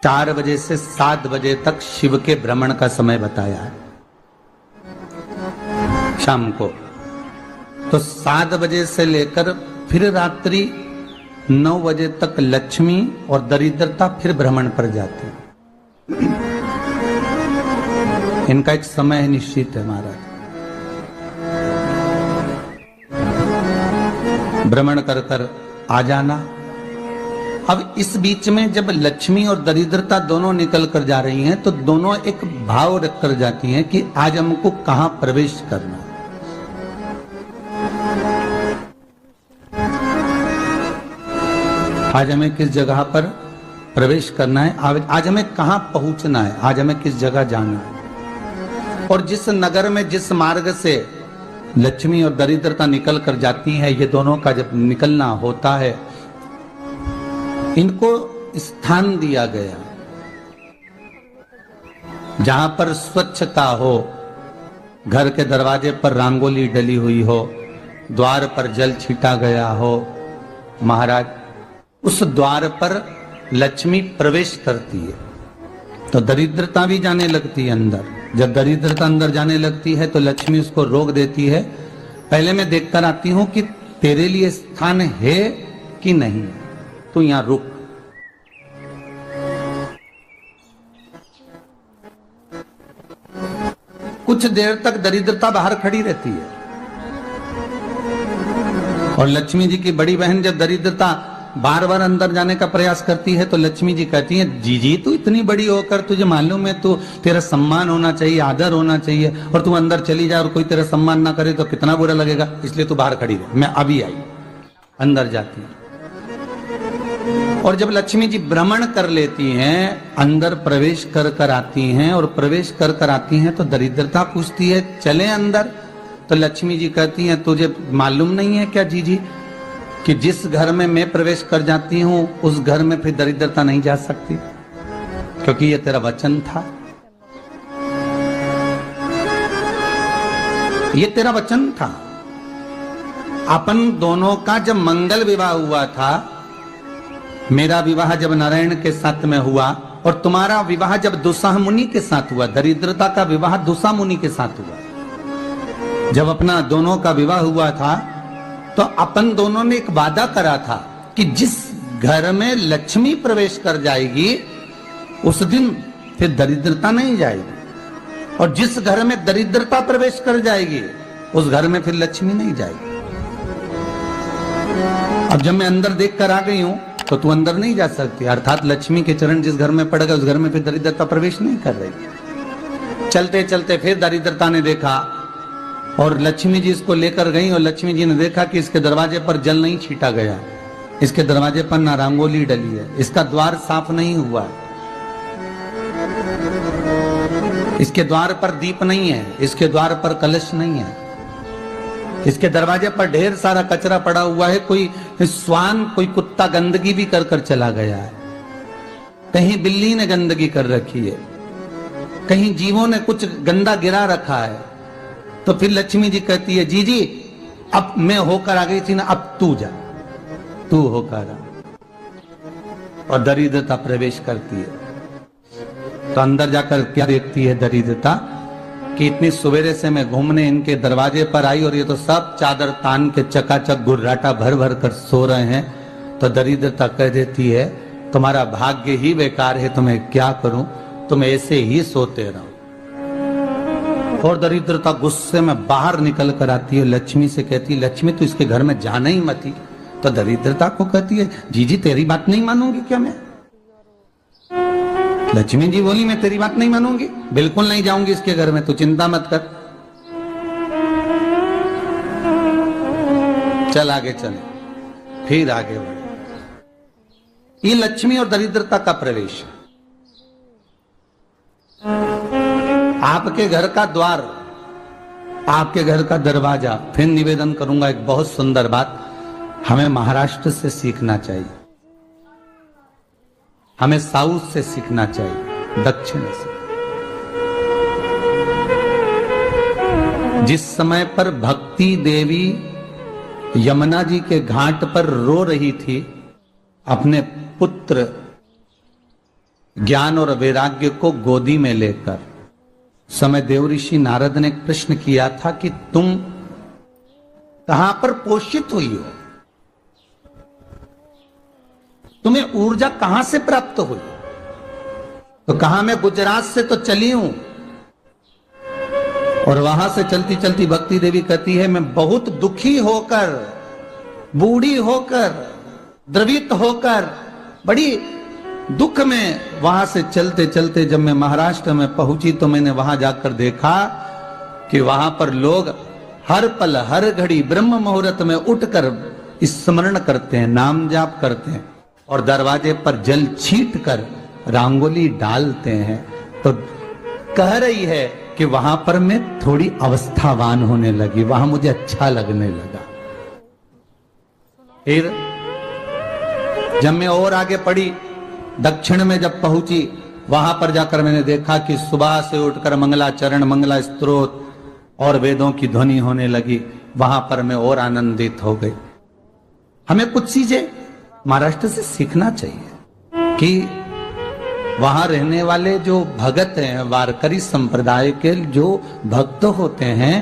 4 बजे से 7 बजे तक शिव के भ्रमण का समय बताया है शाम को। तो 7 बजे से लेकर फिर रात्रि 9 बजे तक लक्ष्मी और दरिद्रता फिर भ्रमण पर जाती है। इनका एक समय निश्चित है महाराज। भ्रमण कर कर आ जाना। अब इस बीच में जब लक्ष्मी और दरिद्रता दोनों निकल कर जा रही हैं तो दोनों एक भाव रख कर जाती हैं कि आज हमको कहां प्रवेश करना। आज हमें किस जगह पर प्रवेश करना है, आज हमें कहां पहुंचना है, आज हमें किस जगह जाना है। और जिस नगर में जिस मार्ग से लक्ष्मी और दरिद्रता निकल कर जाती है, ये दोनों का जब निकलना होता है, इनको स्थान दिया गया जहां पर स्वच्छता हो, घर के दरवाजे पर रंगोली डली हुई हो, द्वार पर जल छीटा गया हो। महाराज उस द्वार पर लक्ष्मी प्रवेश करती है तो दरिद्रता भी जाने लगती है अंदर। जब दरिद्रता अंदर जाने लगती है तो लक्ष्मी उसको रोक देती है, पहले मैं देखकर आती हूं कि तेरे लिए स्थान है कि नहीं, तू यहां रुक। कुछ देर तक दरिद्रता बाहर खड़ी रहती है और लक्ष्मी जी की बड़ी बहन जब दरिद्रता बार बार अंदर जाने का प्रयास करती है तो लक्ष्मी जी कहती हैं, जीजी तू इतनी बड़ी होकर तुझे मालूम है तू तेरा सम्मान होना चाहिए, आदर होना चाहिए, और तू अंदर चली जा और कोई तेरा सम्मान ना करे तो कितना बुरा लगेगा, इसलिए तू बाहर खड़ी रहे, मैं अभी आई। अंदर जाती है और जब लक्ष्मी जी भ्रमण कर लेती हैं, अंदर प्रवेश कर कर आती हैं और प्रवेश कर कर आती हैं तो दरिद्रता पूछती है चले अंदर। तो लक्ष्मी जी कहती हैं, तुझे मालूम नहीं है क्या जीजी कि जिस घर में मैं प्रवेश कर जाती हूं उस घर में फिर दरिद्रता नहीं जा सकती, क्योंकि ये तेरा वचन था, ये तेरा वचन था। अपन दोनों का जब मंगल विवाह हुआ था, मेरा विवाह जब नारायण के साथ में हुआ और तुम्हारा विवाह जब दुसाह मुनि के साथ हुआ, दरिद्रता का विवाह दुसा मुनि के साथ हुआ। जब अपना दोनों का विवाह हुआ था तो अपन दोनों ने एक वादा करा था कि जिस घर में लक्ष्मी प्रवेश कर जाएगी उस दिन फिर दरिद्रता नहीं जाएगी, और जिस घर में दरिद्रता प्रवेश कर जाएगी उस घर में फिर लक्ष्मी नहीं जाएगी। अब जब मैं अंदर देख कर आ गई हूं तो तू अंदर नहीं जा सकती, अर्थात लक्ष्मी के चरण जिस घर में पड़ गए उस घर में फिर दरिद्रता प्रवेश नहीं कर रही। चलते चलते फिर दरिद्रता ने देखा और लक्ष्मी जी इसको लेकर गई और लक्ष्मी जी ने देखा कि इसके दरवाजे पर जल नहीं छीटा गया, इसके दरवाजे पर ना रंगोली डली है, इसका द्वार साफ नहीं हुआ है, इसके द्वार पर दीप नहीं है, इसके द्वार पर कलश नहीं है, इसके दरवाजे पर ढेर सारा कचरा पड़ा हुआ है, कोई श्वान कोई कुत्ता गंदगी भी कर कर चला गया है, कहीं बिल्ली ने गंदगी कर रखी है, कहीं जीवों ने कुछ गंदा गिरा रखा है। तो फिर लक्ष्मी जी कहती है, जी जी अब मैं होकर आ गई थी ना, अब तू जा, तू होकर आ। और दरिद्रता प्रवेश करती है तो अंदर जाकर क्या देखती है दरिद्रता कि इतनी सवेरे से मैं घूमने इनके दरवाजे पर आई और ये तो सब चादर तान के चकाचक गुर्राटा भर भर कर सो रहे हैं। तो दरिद्रता कह देती है, तुम्हारा भाग्य ही बेकार है, तुम्हें क्या करूं, तुम ऐसे ही सोते रहो। और दरिद्रता गुस्से में बाहर निकल कर आती है, लक्ष्मी से कहती है, लक्ष्मी तू इसके घर में जाना ही मत ही। तो दरिद्रता को कहती है, जीजी तेरी बात नहीं मानूंगी क्या मैं? लक्ष्मी जी बोली, मैं तेरी बात नहीं मानूंगी, बिल्कुल नहीं जाऊंगी इसके घर में, तू चिंता मत कर। चल आगे चले, फिर आगे बढ़े। ये लक्ष्मी और दरिद्रता का प्रवेश है। आपके घर का द्वार, आपके घर का दरवाजा। फिर निवेदन करूंगा एक बहुत सुंदर बात, हमें महाराष्ट्र से सीखना चाहिए, हमें साउथ से सीखना चाहिए, दक्षिण से। जिस समय पर भक्ति देवी यमुना जी के घाट पर रो रही थी अपने पुत्र ज्ञान और वैराग्य को गोदी में लेकर समय देव ऋषि नारद ने प्रश्न किया था कि तुम कहां पर पोषित हुई हो, तुम्हें ऊर्जा कहां से प्राप्त हुई? तो कहा मैं गुजरात से तो चली हूं। और वहां से चलती चलती भक्ति देवी कहती है मैं बहुत दुखी होकर, बूढ़ी होकर, द्रवित होकर, बड़ी दुख में वहां से चलते चलते जब मैं महाराष्ट्र में पहुंची तो मैंने वहां जाकर देखा कि वहां पर लोग हर पल हर घड़ी ब्रह्म मुहूर्त में उठकर स्मरण करते हैं, नाम जाप करते हैं और दरवाजे पर जल छीट कर रंगोली डालते हैं। तो कह रही है कि वहां पर मैं थोड़ी अवस्थावान होने लगी, वहां मुझे अच्छा लगने लगा। फिर जब मैं और आगे पढ़ी, दक्षिण में जब पहुंची, वहां पर जाकर मैंने देखा कि सुबह से उठकर मंगलाचरण, मंगला स्तोत्र और वेदों की ध्वनि होने लगी। वहां पर मैं और आनंदित हो गई। हमें कुछ चीजें महाराष्ट्र से सीखना चाहिए कि वहां रहने वाले जो भगत हैं, वारकरी संप्रदाय के जो भक्त होते हैं,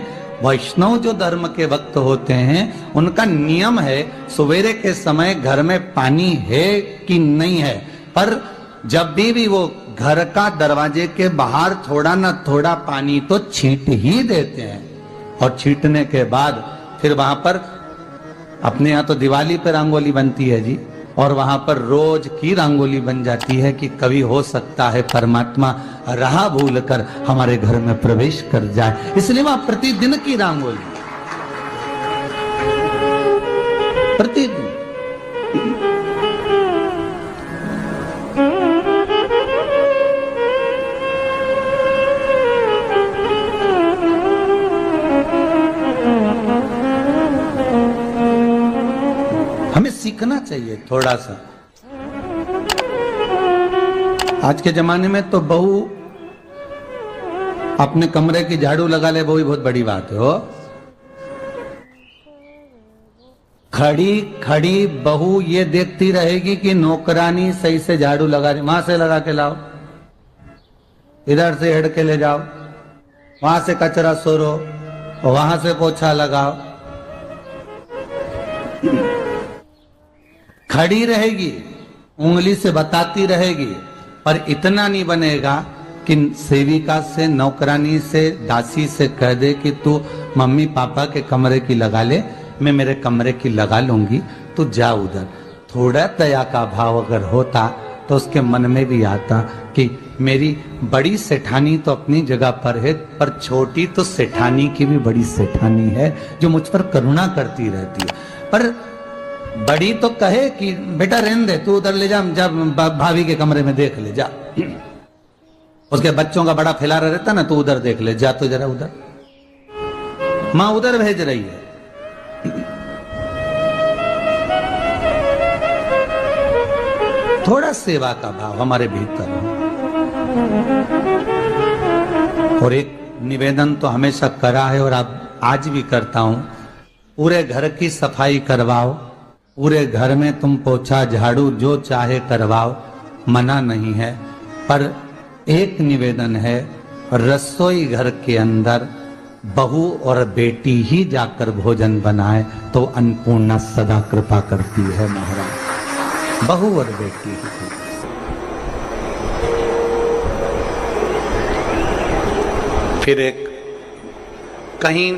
वैष्णव जो धर्म के भक्त होते हैं, उनका नियम है सवेरे के समय घर में पानी है कि नहीं है, पर जब भी वो घर का दरवाजे के बाहर थोड़ा ना थोड़ा पानी तो छींट ही देते हैं। और छींटने के बाद फिर वहां पर अपने यहाँ तो दिवाली पर रंगोली बनती है जी, और वहां पर रोज की रंगोली बन जाती है कि कभी हो सकता है परमात्मा राह भूल कर हमारे घर में प्रवेश कर जाए, इसलिए वहां प्रतिदिन की रंगोली, प्रतिदिन। हमें सीखना चाहिए थोड़ा सा। आज के जमाने में तो बहू अपने कमरे की झाड़ू लगा ले, वो ही बहुत बड़ी बात है। हो खड़ी खड़ी बहू ये देखती रहेगी कि नौकरानी सही से झाड़ू लगा रही, वहां से लगा के लाओ, इधर से हेड के ले जाओ, वहां से कचरा सोरो, वहां से पोछा लगाओ। खड़ी रहेगी, उंगली से बताती रहेगी, पर इतना नहीं बनेगा कि सेविका से, नौकरानी से, दासी से कह दे कि तू मम्मी पापा के कमरे की लगा ले, मैं मेरे कमरे की लगा लूंगी, तू जा उधर। थोड़ा दया का भाव अगर होता तो उसके मन में भी आता कि मेरी बड़ी सेठानी तो अपनी जगह पर है, पर छोटी तो सेठानी की भी बड़ी सेठानी है जो मुझ पर करुणा करती रहती है। पर बड़ी तो कहे कि बेटा रहने दे, तू उधर ले जा, जब भाभी के कमरे में देख ले जा। उसके बच्चों का बड़ा फैलारा रहता ना, तू उधर देख ले जा, तो जरा उधर, मां उधर भेज रही है। थोड़ा सेवा का भाव हमारे भीतर हो। और एक निवेदन तो हमेशा करा है और अब आज भी करता हूं, पूरे घर की सफाई करवाओ, पूरे घर में तुम पोछा झाड़ू जो चाहे करवाओ, मना नहीं है। पर एक निवेदन है, रसोई घर के अंदर बहू और बेटी ही जाकर भोजन बनाए तो अन्नपूर्णा सदा कृपा करती है महाराज। बहू और बेटी ही। फिर एक कहीं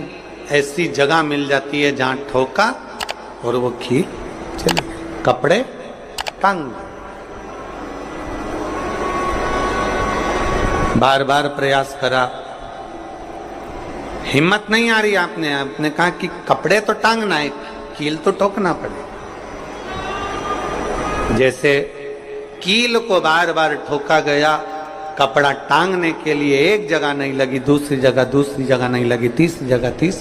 ऐसी जगह मिल जाती है जहां ठोका और वो खींच चले, कपड़े टांग। बार बार प्रयास करा, हिम्मत नहीं आ रही। आपने कहा कि कपड़े तो टांगना है, कील तो ठोकना पड़े। जैसे कील को बार बार ठोका गया, कपड़ा टांगने के लिए एक जगह नहीं लगी, दूसरी जगह नहीं लगी, तीसरी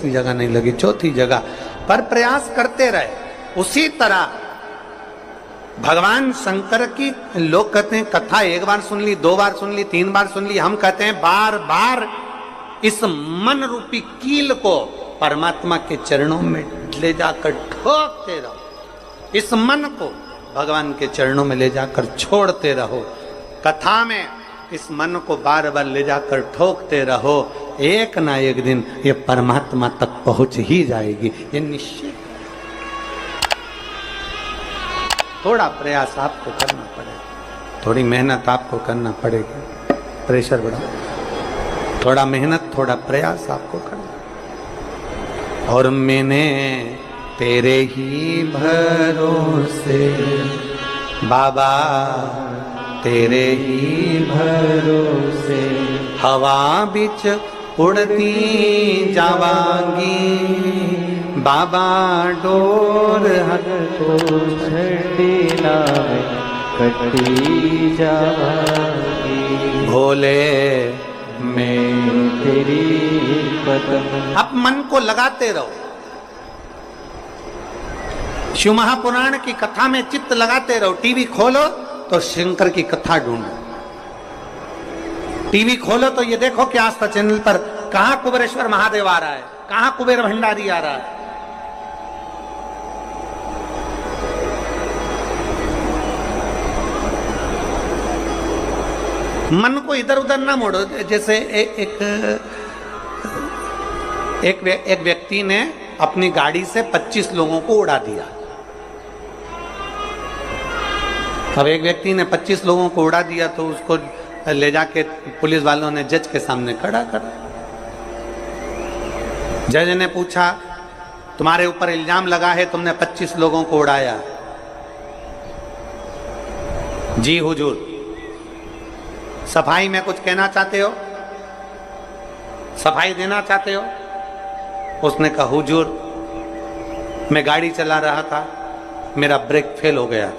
जगह नहीं लगी, चौथी जगह पर प्रयास करते रहे। उसी तरह भगवान शंकर की लोग कहते हैं कथा एक बार सुन ली, 2 बार सुन ली, 3 बार सुन ली, हम कहते हैं बार बार इस मन रूपी कील को परमात्मा के चरणों में ले जाकर ठोकते रहो। इस मन को भगवान के चरणों में ले जाकर छोड़ते रहो। कथा में इस मन को बार बार ले जाकर ठोकते रहो, एक ना एक दिन ये परमात्मा तक पहुंच ही जाएगी, ये निश्चित। थोड़ा प्रयास आपको करना पड़ेगा, थोड़ी मेहनत आपको करना पड़ेगी, प्रेशर बढ़ा, थोड़ा मेहनत थोड़ा प्रयास आपको करना। और मैंने तेरे ही भरोसे बाबा, तेरे ही भरोसे हवा बिच उड़ती जावांगी बाबा, डोर हर तो छड़ी ना कटी जावांगी भोले मैं तेरी कदम। अब मन को लगाते रहो, शिव महापुराण की कथा में चित्त लगाते रहो। टीवी खोलो तो शंकर की कथा ढूंढो, टीवी खोलो तो ये देखो कि आस्था चैनल पर कहां कुबेरेश्वर महादेव आ रहा है, कहां कुबेर भंडारी आ रहा है। मन को इधर उधर ना मोड़ो। जैसे एक व्यक्ति ने अपनी गाड़ी से 25 लोगों को उड़ा दिया। अब एक व्यक्ति ने 25 लोगों को उड़ा दिया तो उसको ले जाके पुलिस वालों ने जज के सामने खड़ा कर। जज ने पूछा, तुम्हारे ऊपर इल्जाम लगा है तुमने 25 लोगों को उड़ाया। जी हुजूर। सफाई में कुछ कहना चाहते हो, सफाई देना चाहते हो? उसने कहा, हुजूर मैं गाड़ी चला रहा था, मेरा ब्रेक फेल हो गया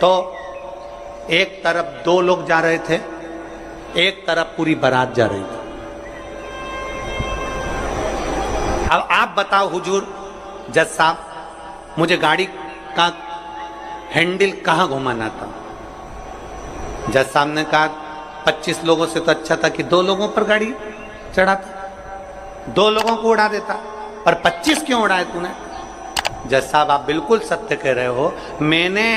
तो एक तरफ 2 लोग जा रहे थे, एक तरफ पूरी बारात जा रही थी। अब आप बताओ हुजूर, जज साहब, मुझे गाड़ी का हैंडल कहां घुमाना था? जज साहब ने कहा, 25 लोगों से तो अच्छा था कि 2 लोगों पर गाड़ी चढ़ाता, 2 लोगों को उड़ा देता, पर 25 क्यों उड़ाए तूने? जज साहब आप बिल्कुल सत्य कह रहे हो, मैंने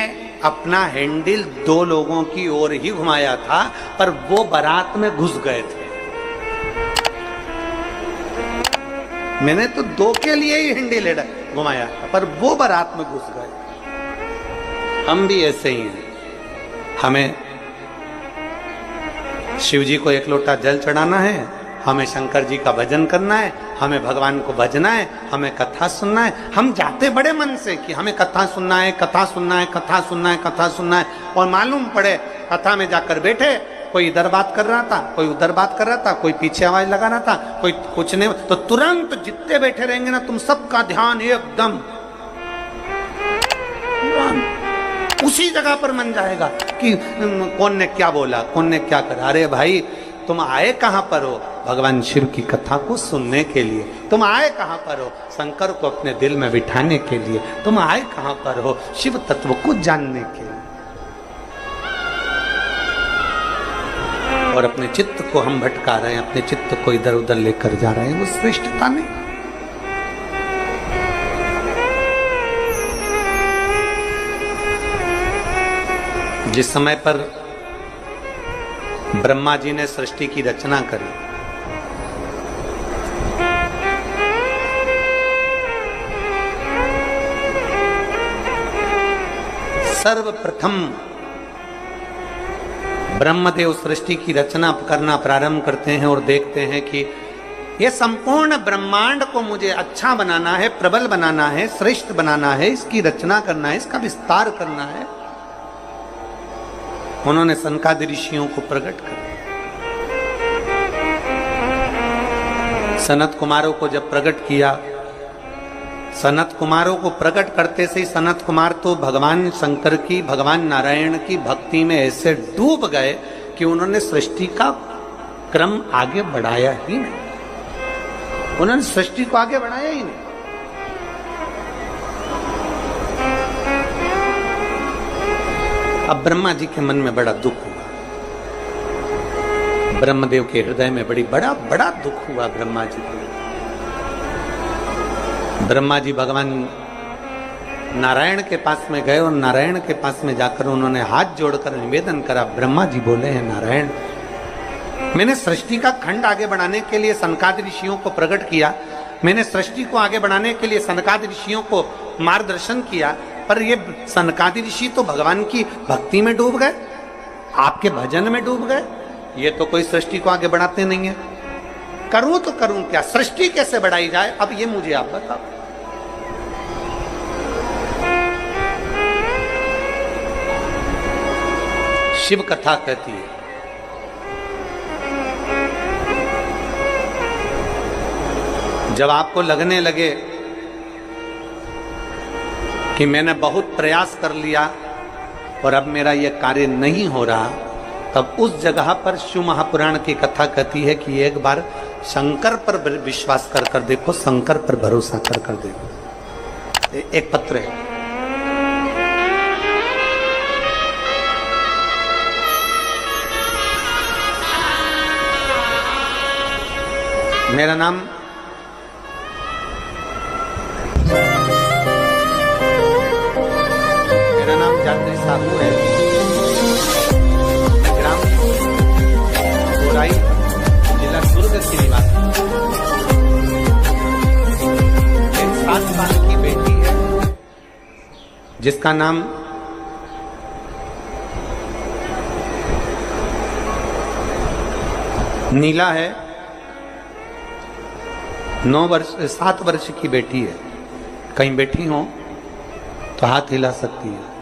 अपना हैंडल 2 लोगों की ओर ही घुमाया था, पर वो बारात में घुस गए थे। मैंने तो 2 के लिए ही हैंडल घुमाया था, पर वो बारात में घुस गए। हम भी ऐसे ही हैं, हमें शिव जी को 1 लोटा जल चढ़ाना है, हमें शंकर जी का भजन करना है, हमें भगवान को भजना है, हमें कथा सुनना है। हम जाते बड़े मन से कि हमें कथा सुनना है, कथा सुनना है, कथा सुनना है, कथा सुनना है, और मालूम पड़े कथा में जाकर बैठे, कोई इधर बात कर रहा था, कोई उधर बात कर रहा था, कोई पीछे आवाज लगा रहा था, कोई कुछ नहीं, तो तुरंत जितने बैठे रहेंगे ना, तुम सबका ध्यान एकदम उसी जगह पर मन जाएगा कि कौन ने क्या बोला, कौन ने क्या करा। अरे भाई, तुम आए कहां पर हो? भगवान शिव की कथा को सुनने के लिए। तुम आए कहां पर हो? शंकर को अपने दिल में बिठाने के लिए। तुम आए कहां पर हो? शिव तत्व को जानने के लिए। और अपने चित्त को हम भटका रहे हैं, अपने चित्त को इधर उधर लेकर जा रहे हैं, वो श्रेष्ठता नहीं। जिस समय पर ब्रह्मा जी ने सृष्टि की रचना करी, सर्वप्रथम ब्रह्मदेव सृष्टि की रचना करना प्रारंभ करते हैं और देखते हैं कि यह संपूर्ण ब्रह्मांड को मुझे अच्छा बनाना है, प्रबल बनाना है, श्रेष्ठ बनाना है, इसकी रचना करना है, इसका विस्तार करना है। उन्होंने सनकादि ऋषियों को प्रकट कर, सनत कुमारों को जब प्रकट किया, सनत कुमारों को प्रकट करते से ही सनत कुमार तो भगवान शंकर की, भगवान नारायण की भक्ति में ऐसे डूब गए कि उन्होंने सृष्टि का क्रम आगे बढ़ाया ही नहीं। उन्होंने सृष्टि को आगे बढ़ाया ही नहीं। अब ब्रह्मा जी के मन में बड़ा दुख हुआ, ब्रह्मदेव के हृदय में बड़ा दुख हुआ ब्रह्मा जी को। ब्रह्मा जी भगवान नारायण के पास में गए और नारायण के पास में जाकर उन्होंने हाथ जोड़कर निवेदन करा। ब्रह्मा जी बोले हैं, नारायण, मैंने सृष्टि का खंड आगे बढ़ाने के लिए सनकादि ऋषियों को प्रकट किया, मैंने सृष्टि को आगे बढ़ाने के लिए सनकादि ऋषियों को मार्गदर्शन किया, पर ये सनकादि ऋषि तो भगवान की भक्ति में डूब गए, आपके भजन में डूब गए, ये तो कोई सृष्टि को आगे बढ़ाते नहीं है। करूं तो करूं क्या, सृष्टि कैसे बढ़ाई जाए, अब ये मुझे आप बताओ। शिव कथा कहती है, जब आपको लगने लगे कि मैंने बहुत प्रयास कर लिया और अब मेरा यह कार्य नहीं हो रहा, तब उस जगह पर शिव महापुराण की कथा कहती है कि एक बार शंकर पर विश्वास कर देखो, शंकर पर भरोसा कर देखो। एक पत्र है, मेरा नाम जात्री साहू है, ग्राम गोराई, जिला दुर्ग की निवासी। एक 7 साल की बेटी है जिसका नाम नीला है। 7 वर्ष की बेटी है। कहीं बैठी हो तो हाथ हिला सकती है।